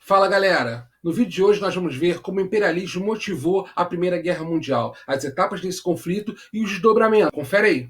Fala galera! No vídeo de hoje nós vamos ver como o imperialismo motivou a Primeira Guerra Mundial, as etapas desse conflito e os desdobramentos. Confere aí!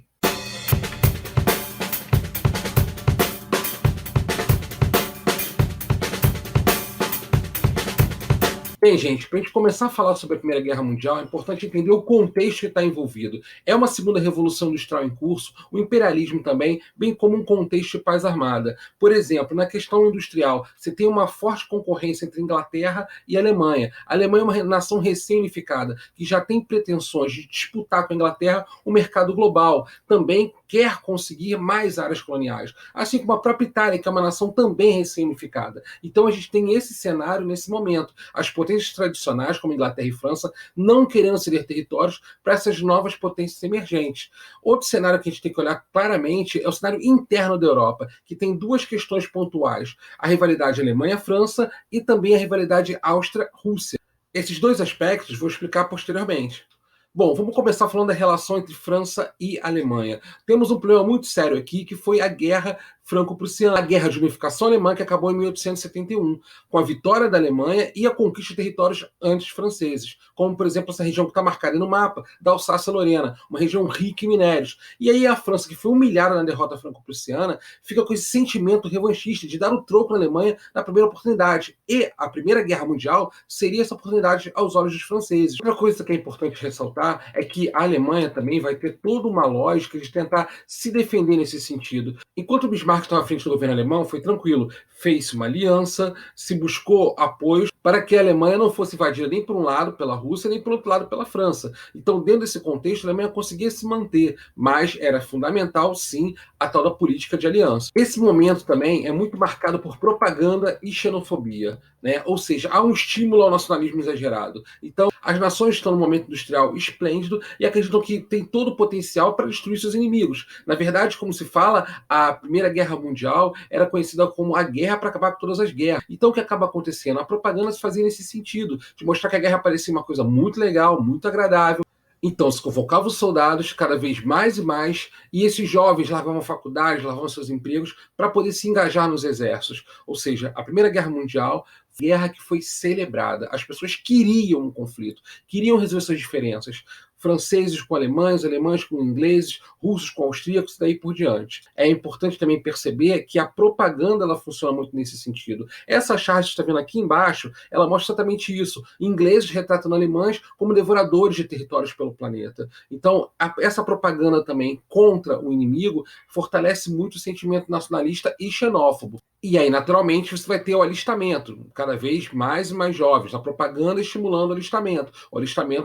Bem, gente, para a gente começar a falar sobre a Primeira Guerra Mundial, é importante entender o contexto que está envolvido. É uma segunda revolução industrial em curso, o imperialismo também, bem como um contexto de paz armada. Por exemplo, na questão industrial, você tem uma forte concorrência entre Inglaterra e Alemanha. A Alemanha é uma nação recém-unificada, que já tem pretensões de disputar com a Inglaterra o mercado global. Também quer conseguir mais áreas coloniais. Assim como a própria Itália, que é uma nação também recém-unificada. Então a gente tem esse cenário nesse momento. As potências tradicionais, como Inglaterra e França, não querendo ceder territórios para essas novas potências emergentes. Outro cenário que a gente tem que olhar claramente é o cenário interno da Europa, que tem duas questões pontuais: a rivalidade Alemanha-França e também a rivalidade Áustria-Rússia. Esses dois aspectos vou explicar posteriormente. Bom, vamos começar falando da relação entre França e Alemanha. Temos um problema muito sério aqui, que foi a Guerra Franco-Prussiana, a Guerra de Unificação Alemã, que acabou em 1871, com a vitória da Alemanha e a conquista de territórios antes franceses, como, por exemplo, essa região que está marcada no mapa, da Alsácia-Lorena, uma região rica em minérios. E aí a França, que foi humilhada na derrota franco-prussiana, fica com esse sentimento revanchista de dar o troco na Alemanha na primeira oportunidade. E a Primeira Guerra Mundial seria essa oportunidade aos olhos dos franceses. Outra coisa que é importante ressaltar é que a Alemanha também vai ter toda uma lógica de tentar se defender nesse sentido. Enquanto o Bismarck estava à frente do governo alemão, foi tranquilo. Fez uma aliança, se buscou apoios para que a Alemanha não fosse invadida nem por um lado pela Rússia, nem por outro lado pela França. Então, dentro desse contexto, a Alemanha conseguia se manter, mas era fundamental, sim, a tal da política de aliança. Esse momento também é muito marcado por propaganda e xenofobia, né? Ou seja, há um estímulo ao nacionalismo exagerado. Então, as nações estão num momento industrial esplêndido e acreditam que tem todo o potencial para destruir seus inimigos. Na verdade, como se fala, a Primeira Guerra Mundial era conhecida como a guerra para acabar com todas as guerras. Então, o que acaba acontecendo? A propaganda se fazia nesse sentido, de mostrar que a guerra parecia uma coisa muito legal, muito agradável. Então, se convocava os soldados cada vez mais e mais, e esses jovens largavam faculdades, largavam seus empregos para poder se engajar nos exércitos. Ou seja, a Primeira Guerra Mundial, guerra que foi celebrada. As pessoas queriam um conflito, queriam resolver suas diferenças. Franceses com alemães, alemães com ingleses, russos com austríacos e daí por diante. É importante também perceber que a propaganda ela funciona muito nesse sentido. Essa charte que está vendo aqui embaixo, ela mostra exatamente isso. Ingleses retratando alemães como devoradores de territórios pelo planeta. Então, essa propaganda também contra o inimigo fortalece muito o sentimento nacionalista e xenófobo. E aí, naturalmente, você vai ter o alistamento, cada vez mais e mais jovens, a propaganda estimulando o alistamento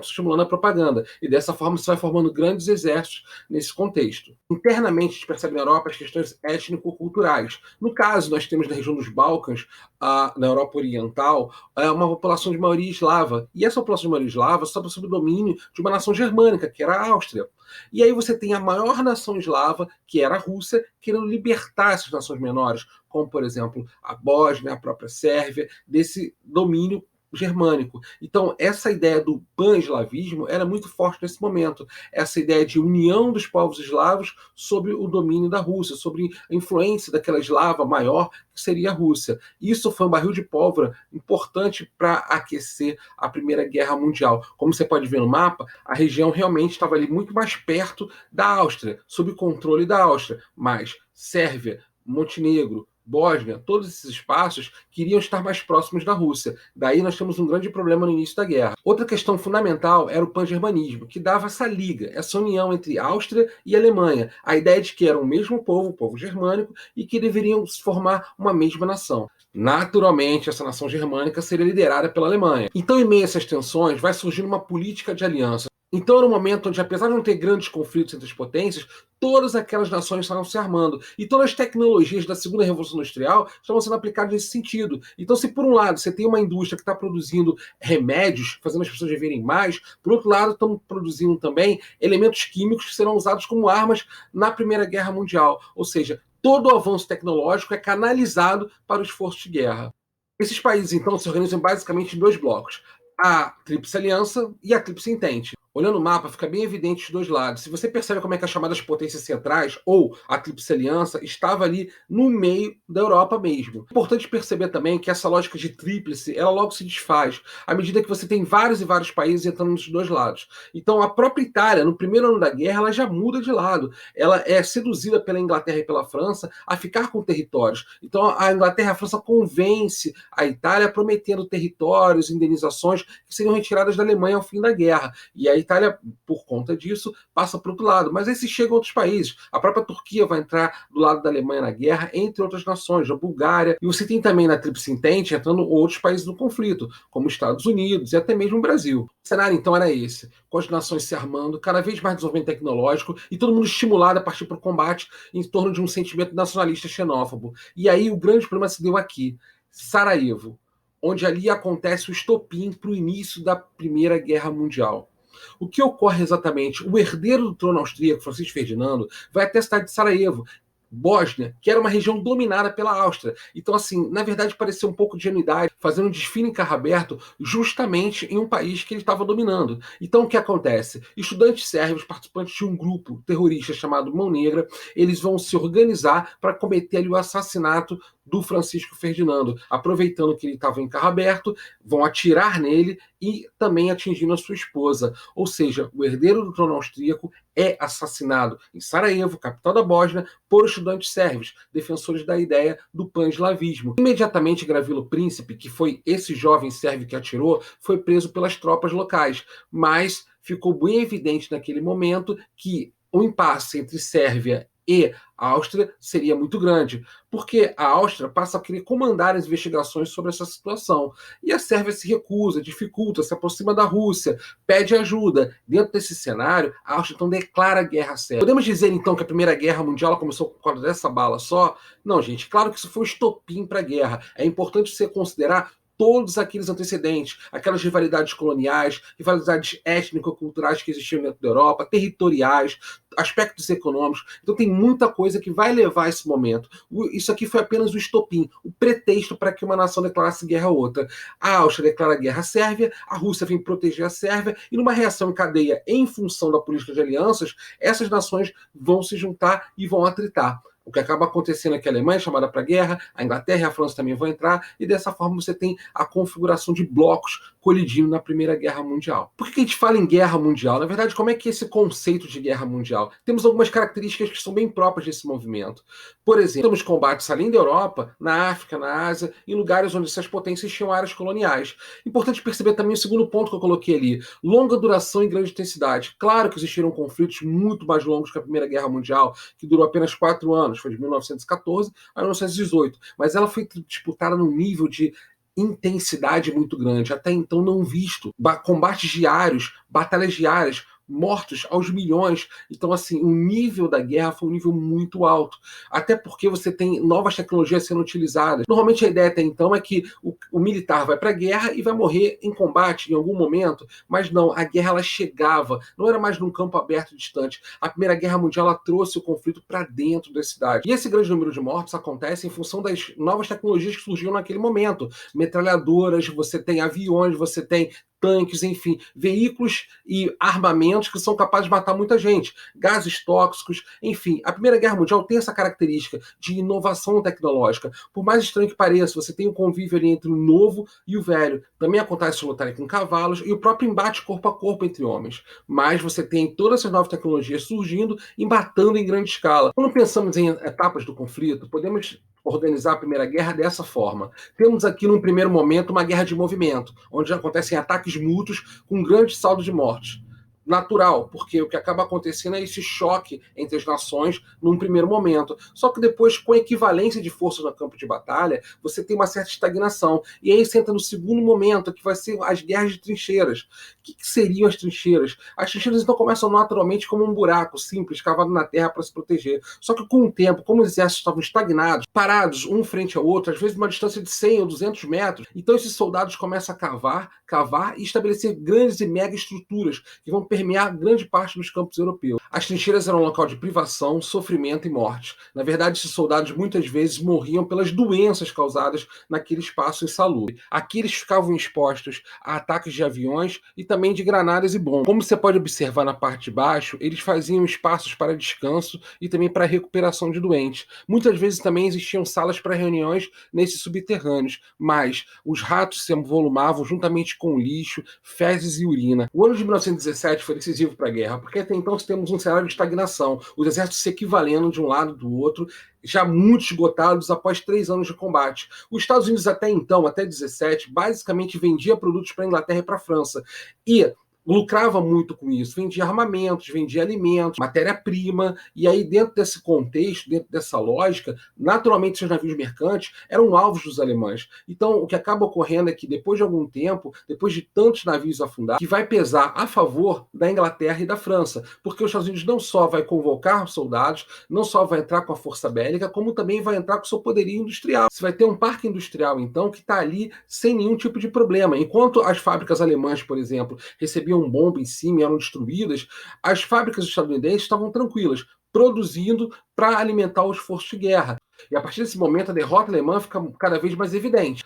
estimulando a propaganda. E dessa forma você vai formando grandes exércitos nesse contexto. Internamente, a gente percebe na Europa as questões étnico-culturais. No caso, nós temos na região dos Balcãs, na Europa Oriental, uma população de maioria eslava. E essa população de maioria eslava estava sob o domínio de uma nação germânica, que era a Áustria. E aí você tem a maior nação eslava, que era a Rússia, querendo libertar essas nações menores, como, por exemplo, a Bósnia, a própria Sérvia, desse domínio germânico. Então, essa ideia do pan-eslavismo era muito forte nesse momento. Essa ideia de união dos povos eslavos sobre o domínio da Rússia, sobre a influência daquela eslava maior, que seria a Rússia. Isso foi um barril de pólvora importante para aquecer a Primeira Guerra Mundial. Como você pode ver no mapa, a região realmente estava ali muito mais perto da Áustria, sob controle da Áustria, mas Sérvia, Montenegro, Bósnia, todos esses espaços queriam estar mais próximos da Rússia. Daí nós temos um grande problema no início da guerra. Outra questão fundamental era o pan-germanismo, que dava essa liga, essa união entre Áustria e Alemanha. A ideia de que eram o mesmo povo, o povo germânico, e que deveriam formar uma mesma nação. Naturalmente, essa nação germânica seria liderada pela Alemanha. Então, em meio a essas tensões, vai surgindo uma política de aliança. Então era um momento onde, apesar de não ter grandes conflitos entre as potências, todas aquelas nações estavam se armando. E todas as tecnologias da segunda revolução industrial estavam sendo aplicadas nesse sentido. Então, se por um lado você tem uma indústria que está produzindo remédios, fazendo as pessoas viverem mais, por outro lado estão produzindo também elementos químicos que serão usados como armas na Primeira Guerra Mundial. Ou seja, todo o avanço tecnológico é canalizado para o esforço de guerra. Esses países, então, se organizam basicamente em dois blocos: a Tríplice Aliança e a Tríplice Entente. Olhando o mapa, fica bem evidente os dois lados. Se você percebe como é que as chamadas potências centrais, ou a Tríplice Aliança, estava ali no meio da Europa mesmo. Importante perceber também que essa lógica de tríplice, ela logo se desfaz, à medida que você tem vários e vários países entrando nos dois lados. Então, a própria Itália, no primeiro ano da guerra, ela já muda de lado. Ela é seduzida pela Inglaterra e pela França a ficar com territórios. Então, a Inglaterra e a França convence a Itália prometendo territórios, indenizações que seriam retiradas da Alemanha ao fim da guerra. E a Itália, por conta disso, passa para o outro lado. Mas aí se chegam outros países. A própria Turquia vai entrar do lado da Alemanha na guerra, entre outras nações, a Bulgária. E você tem também na Tríplice Entente entrando outros países no conflito, como os Estados Unidos e até mesmo o Brasil. O cenário, então, era esse. Com as nações se armando, cada vez mais desenvolvimento tecnológico e todo mundo estimulado a partir para o combate em torno de um sentimento nacionalista xenófobo. E aí o grande problema se deu aqui. Sarajevo, onde ali acontece o estopim para o início da Primeira Guerra Mundial. O que ocorre exatamente? O herdeiro do trono austríaco, Francisco Ferdinando, vai até a cidade de Sarajevo, Bósnia, que era uma região dominada pela Áustria. Então, assim, na verdade, pareceu um pouco de ingenuidade fazendo um desfile em carro aberto justamente em um país que ele estava dominando. Então, o que acontece? Estudantes sérvios, participantes de um grupo terrorista chamado Mão Negra, eles vão se organizar para cometer ali o assassinato do Francisco Ferdinando, aproveitando que ele estava em carro aberto, vão atirar nele e também atingindo a sua esposa. Ou seja, o herdeiro do trono austríaco é assassinado em Sarajevo, capital da Bósnia, por estudantes sérvios, defensores da ideia do pan-eslavismo. Imediatamente, Gravilo Príncipe, que foi esse jovem sérvio que atirou, foi preso pelas tropas locais, mas ficou bem evidente naquele momento que o impasse entre Sérvia e a Áustria seria muito grande, porque a Áustria passa a querer comandar as investigações sobre essa situação. E a Sérvia se recusa, dificulta, se aproxima da Rússia, pede ajuda. Dentro desse cenário, a Áustria então declara guerra à Sérvia. Podemos dizer então que a Primeira Guerra Mundial começou por causa dessa bala só? Não, gente, claro que isso foi um estopim para a guerra. É importante você considerar todos aqueles antecedentes, aquelas rivalidades coloniais, rivalidades étnico-culturais que existiam dentro da Europa, territoriais, aspectos econômicos. Então tem muita coisa que vai levar a esse momento. Isso aqui foi apenas o estopim, o pretexto para que uma nação declarasse guerra a outra. A Áustria declara guerra à Sérvia, a Rússia vem proteger a Sérvia, e numa reação em cadeia em função da política de alianças, essas nações vão se juntar e vão atritar. O que acaba acontecendo é que a Alemanha é chamada para a guerra, a Inglaterra e a França também vão entrar, e dessa forma você tem a configuração de blocos colidindo na Primeira Guerra Mundial. Por que a gente fala em guerra mundial? Na verdade, como é que é esse conceito de guerra mundial? Temos algumas características que são bem próprias desse movimento. Por exemplo, temos combates além da Europa, na África, na Ásia, em lugares onde essas potências tinham áreas coloniais. Importante perceber também o segundo ponto que eu coloquei ali, longa duração e grande intensidade. Claro que existiram conflitos muito mais longos que a Primeira Guerra Mundial, que durou apenas 4 anos, foi de 1914 a 1918, mas ela foi disputada num nível de intensidade muito grande, até então não visto. Combates diários, batalhas diárias, mortos aos milhões. Então, assim, o nível da guerra foi um nível muito alto. Até porque você tem novas tecnologias sendo utilizadas. Normalmente a ideia até então é que o militar vai para a guerra e vai morrer em combate em algum momento, mas não, a guerra ela chegava, não era mais num campo aberto distante. A Primeira Guerra Mundial ela trouxe o conflito para dentro da cidade. E esse grande número de mortos acontece em função das novas tecnologias que surgiram naquele momento. Metralhadoras, você tem aviões, você tem tanques, enfim, veículos e armamentos que são capazes de matar muita gente, gases tóxicos, enfim. A Primeira Guerra Mundial tem essa característica de inovação tecnológica. Por mais estranho que pareça, você tem um convívio ali entre o novo e o velho. Também acontece lutar com cavalos e o próprio embate corpo a corpo entre homens. Mas você tem todas essas novas tecnologias surgindo e matando em grande escala. Quando pensamos em etapas do conflito, podemos organizar a Primeira Guerra dessa forma. Temos aqui, num primeiro momento, uma guerra de movimento, onde acontecem ataques mútuos com um grande saldo de mortes. Natural, porque o que acaba acontecendo é esse choque entre as nações num primeiro momento. Só que depois, com a equivalência de forças no campo de batalha, você tem uma certa estagnação. E aí você entra no segundo momento, que vai ser as guerras de trincheiras. O que seriam as trincheiras? As trincheiras então começam naturalmente como um buraco simples, cavado na terra para se proteger. Só que com o tempo, como os exércitos estavam estagnados, parados um frente ao outro, às vezes uma distância de 100 ou 200 metros, então esses soldados começam a cavar e estabelecer grandes e mega estruturas que vão permear grande parte dos campos europeus. As trincheiras eram um local de privação, sofrimento e morte. Na verdade, esses soldados muitas vezes morriam pelas doenças causadas naquele espaço insalubre. Aqui eles ficavam expostos a ataques de aviões e também de granadas e bombas. Como você pode observar na parte de baixo, eles faziam espaços para descanso e também para recuperação de doentes. Muitas vezes também existiam salas para reuniões nesses subterrâneos, mas os ratos se volumavam juntamente com lixo, fezes e urina. O ano de 1917 foi decisivo para a guerra, porque até então temos um cenário de estagnação, os exércitos se equivalendo de um lado do outro, já muito esgotados após 3 anos de combate. Os Estados Unidos até então, até 17, basicamente vendia produtos para a Inglaterra e para a França. E lucrava muito com isso, vendia armamentos, vendia alimentos, matéria-prima, e aí dentro desse contexto, dentro dessa lógica, naturalmente seus navios mercantes eram alvos dos alemães. Então o que acaba ocorrendo é que depois de algum tempo, depois de tantos navios afundar, que vai pesar a favor da Inglaterra e da França, porque os Estados Unidos não só vai convocar soldados, não só vai entrar com a força bélica, como também vai entrar com o seu poderio industrial. Você vai ter um parque industrial, então, que está ali sem nenhum tipo de problema. Enquanto as fábricas alemãs, por exemplo, recebiam bomba em cima e eram destruídas, as fábricas estadunidenses estavam tranquilas, produzindo para alimentar o esforço de guerra. E a partir desse momento, a derrota alemã fica cada vez mais evidente.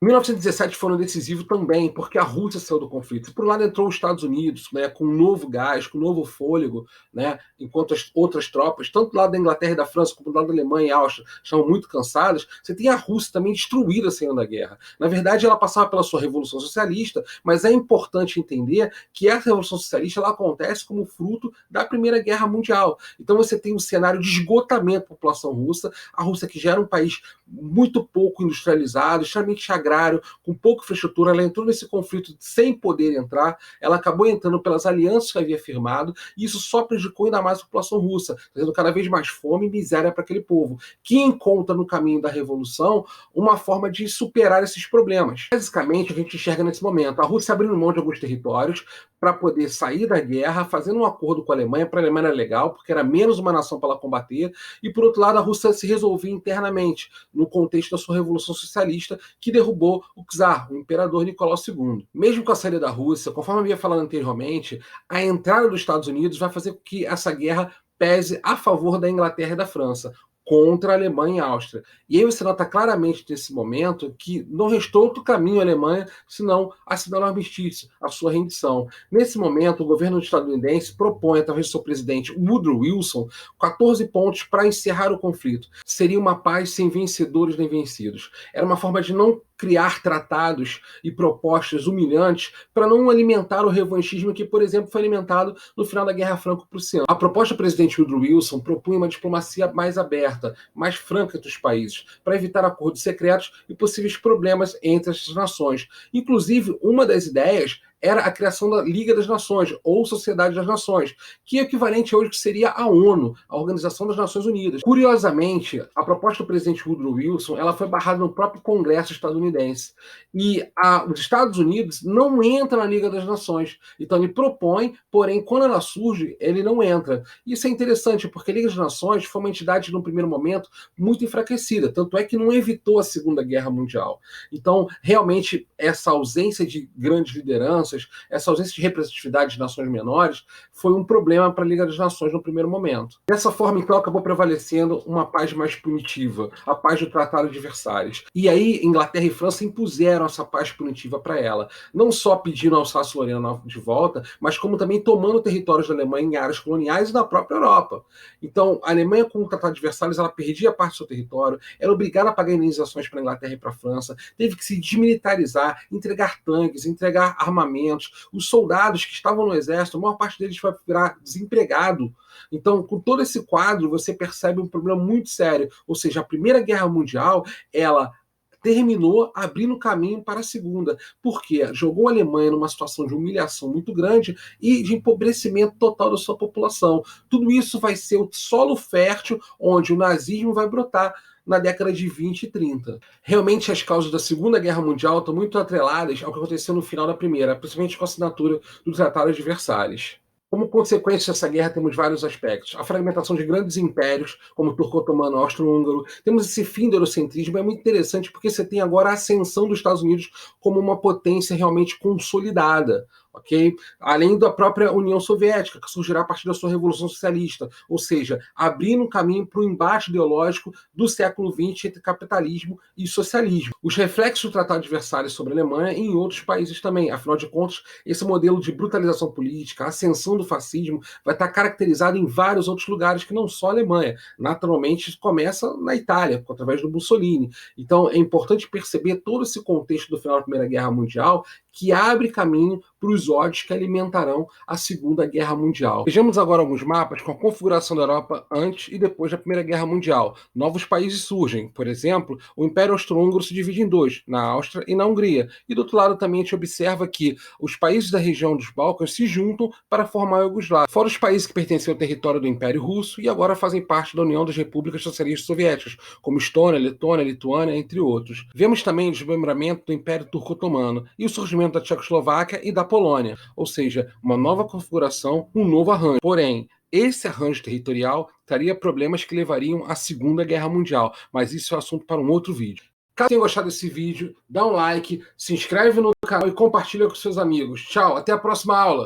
1917 foi um decisivo também, porque a Rússia saiu do conflito. Por um lado entrou os Estados Unidos, né, com um novo gás, com um novo fôlego, né, enquanto as outras tropas, tanto do lado da Inglaterra e da França, como do lado da Alemanha e Áustria, estavam muito cansadas. Você tem a Rússia também destruída saindo da guerra. Na verdade, ela passava pela sua Revolução Socialista, mas é importante entender que essa Revolução Socialista ela acontece como fruto da Primeira Guerra Mundial. Então você tem um cenário de esgotamento da população russa, a Rússia que já era um país muito pouco industrializado, extremamente agrário, com pouca infraestrutura, ela entrou nesse conflito sem poder entrar, ela acabou entrando pelas alianças que havia firmado, e isso só prejudicou ainda mais a população russa, trazendo cada vez mais fome e miséria para aquele povo, que encontra no caminho da revolução uma forma de superar esses problemas. Basicamente, a gente enxerga nesse momento a Rússia abrindo mão de alguns territórios para poder sair da guerra, fazendo um acordo com a Alemanha. Para a Alemanha era legal, porque era menos uma nação para ela combater, e por outro lado a Rússia se resolvia internamente, no contexto da sua Revolução Socialista, que derrubou o czar, o imperador Nicolau II. Mesmo com a saída da Rússia, conforme eu havia falado anteriormente, a entrada dos Estados Unidos vai fazer com que essa guerra pese a favor da Inglaterra e da França, contra a Alemanha e a Áustria. E aí você nota claramente nesse momento que não restou outro caminho à Alemanha senão assinar o armistício, a sua rendição. Nesse momento, o governo estadunidense propõe, através do seu presidente Woodrow Wilson, 14 pontos para encerrar o conflito. Seria uma paz sem vencedores nem vencidos. Era uma forma de não criar tratados e propostas humilhantes para não alimentar o revanchismo que, por exemplo, foi alimentado no final da Guerra Franco-Prussiana. A proposta do presidente Woodrow Wilson propunha uma diplomacia mais aberta, mais franca entre os países, para evitar acordos secretos e possíveis problemas entre essas nações. Inclusive, uma das ideias era a criação da Liga das Nações, ou Sociedade das Nações, que é equivalente hoje que seria a ONU, a Organização das Nações Unidas. Curiosamente, a proposta do presidente Woodrow Wilson ela foi barrada no próprio Congresso estadunidense. E os Estados Unidos não entram na Liga das Nações. Então ele propõe, porém, quando ela surge, ele não entra. Isso é interessante, porque a Liga das Nações foi uma entidade, no primeiro momento, muito enfraquecida. Tanto é que não evitou a Segunda Guerra Mundial. Então, realmente, essa ausência de grandes lideranças, essa ausência de representatividade de nações menores foi um problema para a Liga das Nações no primeiro momento. Dessa forma, então, acabou prevalecendo uma paz mais punitiva, a paz do Tratado de Versalhes. E aí, Inglaterra e França impuseram essa paz punitiva para ela, não só pedindo Alsácia-Lorena de volta, mas como também tomando territórios da Alemanha em áreas coloniais e na própria Europa. Então, a Alemanha, com o Tratado de Versalhes, ela perdia parte do seu território, era obrigada a pagar indenizações para a Inglaterra e para a França, teve que se desmilitarizar, entregar tanques, entregar armamentos. Os soldados que estavam no exército, a maior parte deles vai virar desempregado. Então, com todo esse quadro, você percebe um problema muito sério. Ou seja, a Primeira Guerra Mundial, ela terminou abrindo caminho para a Segunda, porque jogou a Alemanha numa situação de humilhação muito grande e de empobrecimento total da sua população. Tudo isso vai ser o solo fértil onde o nazismo vai brotar na década de 20 e 30. Realmente as causas da Segunda Guerra Mundial estão muito atreladas ao que aconteceu no final da Primeira, principalmente com a assinatura do Tratado de Versalhes. Como consequência dessa guerra, temos vários aspectos. A fragmentação de grandes impérios, como o turco-otomano, austro-húngaro. Temos esse fim do eurocentrismo. É muito interessante porque você tem agora a ascensão dos Estados Unidos como uma potência realmente consolidada. ok? Além da própria União Soviética, que surgirá a partir da sua Revolução Socialista, ou seja, abrindo um caminho para o embate ideológico do século XX entre capitalismo e socialismo. Os reflexos do Tratado de Versalhes sobre a Alemanha e em outros países também. Afinal de contas, esse modelo de brutalização política, a ascensão do fascismo, vai estar caracterizado em vários outros lugares que não só a Alemanha. Naturalmente, começa na Itália, através do Mussolini. Então, é importante perceber todo esse contexto do final da Primeira Guerra Mundial, que abre caminho para os ódios que alimentarão a Segunda Guerra Mundial. Vejamos agora alguns mapas com a configuração da Europa antes e depois da Primeira Guerra Mundial. Novos países surgem, por exemplo, o Império Austro-Húngaro se divide em dois, na Áustria e na Hungria. E do outro lado também a gente observa que os países da região dos Balcãs se juntam para formar a Iugoslávia. Fora os países que pertenciam ao território do Império Russo e agora fazem parte da União das Repúblicas Socialistas Soviéticas, como Estônia, Letônia, Lituânia, entre outros. Vemos também o desmembramento do Império Turco-Otomano e o surgimento da Tchecoslováquia e da Polônia, ou seja, uma nova configuração, um novo arranjo. Porém, esse arranjo territorial traria problemas que levariam à Segunda Guerra Mundial, mas isso é assunto para um outro vídeo. Caso tenha gostado desse vídeo, dá um like, se inscreve no canal e compartilha com seus amigos. Tchau, até a próxima aula!